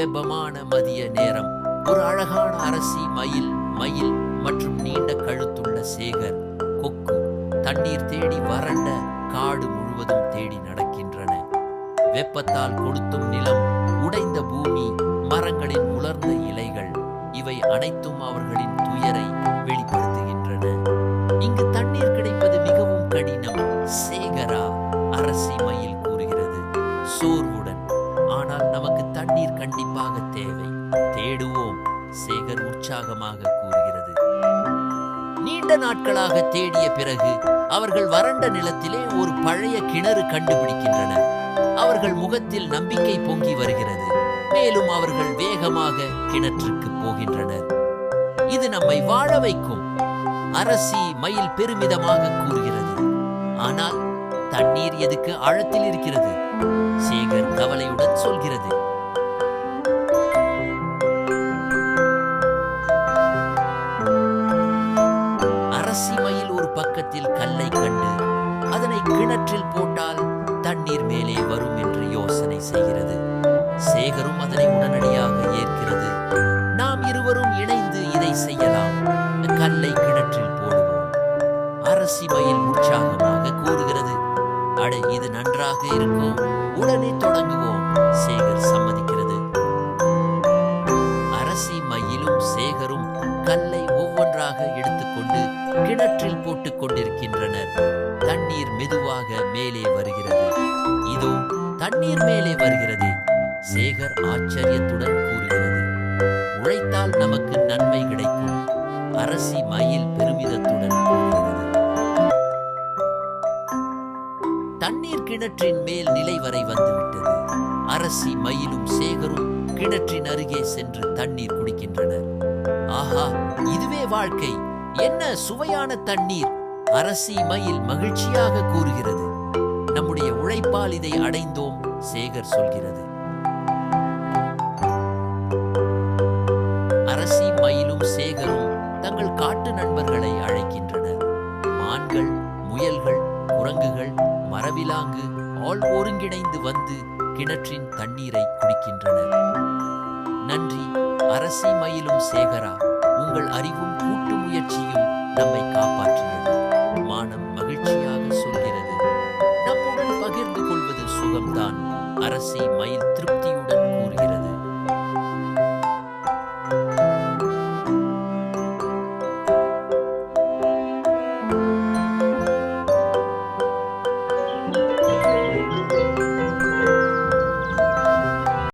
வெப்பமான மதிய நேரம். ஒரு அழகான அரசி மயில் மயில் மற்றும் நீண்ட கழுத்துள்ள சேகர் கொக்கு தண்ணீர் தேடி வறண்ட காடு முழுவதும் தேடி நடக்கின்றன. வெப்பத்தால் கொளுத்தும் நிலம், உடைந்த பூமி, மரங்களின் உலர்ந்த இலைகள், இவை அனைத்தும் அவர்களின் துயரை வெளிப்படுத்துகின்றன. இங்கு தண்ணீர் கிடைப்பது மிகவும் கடினம், சேகரா, அரசி மயில் கூறுகிறது சோர்வுடன். ஆனால் நமக்கு தண்ணீர் கண்டிப்பாக தேவை, தேடுவோம், சேகர் உற்சாகமாக கூறுகிறது. நீண்ட நாட்களாக தேடிய பிறகு அவர்கள் வறண்ட நிலத்திலே ஒரு பழைய கிணறு கண்டுபிடிக்கின்றனர். அவர்கள் முகத்தில் நம்பிக்கை பொங்கி வருகிறது. மேலும் அவர்கள் வேகமாக கிணற்றுக்கு போகின்றனர். இது நம்மை வாழ வைக்கும், அரசி மயில் பெருமிதமாக கூறுகிறது. ஆனால் தண்ணீர் எதுக்கு ஆழத்தில் இருக்கிறது? சேகர் கவலையுடன் சொல்கிறது. அரசி மயில் ஒரு பக்கத்தில் கல்லை கண்டு அதனை கிணற்றில் போட்டால் தண்ணீர் மேலே வரும் என்று யோசனை செய்கிறது. சேகரும் அதனை உடனடியாக ஏற்கிறது. நாம் இருவரும் இணைந்து இதை செய்யலாம், கல்லை கிணற்றில் போடுவோம், அரசி மயில் உற்சாகமாக கூறுகிறது. அட, இது நன்றாக இருக்கும், உடனே தொடங்குவோம், சேகர் சம்மதிக்கிறது. அரசி மயிலும் சேகரும் கல்லை ஒவ்வொன்றாக எடுத்துக்கொண்டு கிணற்றில் போட்டுக் கொண்டிருக்கின்றனர். தண்ணீர் மெதுவாக மேலே வருகிறது. இதோ தண்ணீர் மேலே வருகிறது, சேகர் ஆச்சரியத்துடன் கூறுகிறது. உழைத்தால் நமக்கு நன்மை கிடைக்கும், அரசி மயில் பெருமிதத்துடன் கூறுகிறது. தண்ணீர் கிணற்றின் மேல் நிலை வரை வந்துவிட்டது. அரசி மயிலும் சேகரும் கிணற்றின் அருகே சென்று தண்ணீர் குடிக்கின்றனர். ஆஹா, இதுவே வாழ்க்கை, என்ன சுவையான தண்ணீர், அரசி மயில் மகிழ்ச்சியாக கூறுகிறது. நம்முடைய உழைப்பால் இதை அடைந்தோம், சேகர் சொல்கிறது. அரசி மயிலும் சேகரும் தங்கள் காட்டு நண்பர்களை அழைக்கின்றனர். மான்கள், முயல்கள், குரங்குகள், மரவிலாங்கு ஆல் ஒருங்கிணைந்து வந்து கிணற்றின் தண்ணீரை குடிக்கின்றனர். நன்றி அரசி மயிலும் சேகரா, உங்கள் அறிவும் கூட்டு முயற்சியும் நம்மை காப்பாற்றியது, மானம் மகிழ்ச்சியாக சொல்கிறது. நம்முடன் பகிர்ந்து கொள்வது சுகம்தான், அரசி மயில் திருப்தி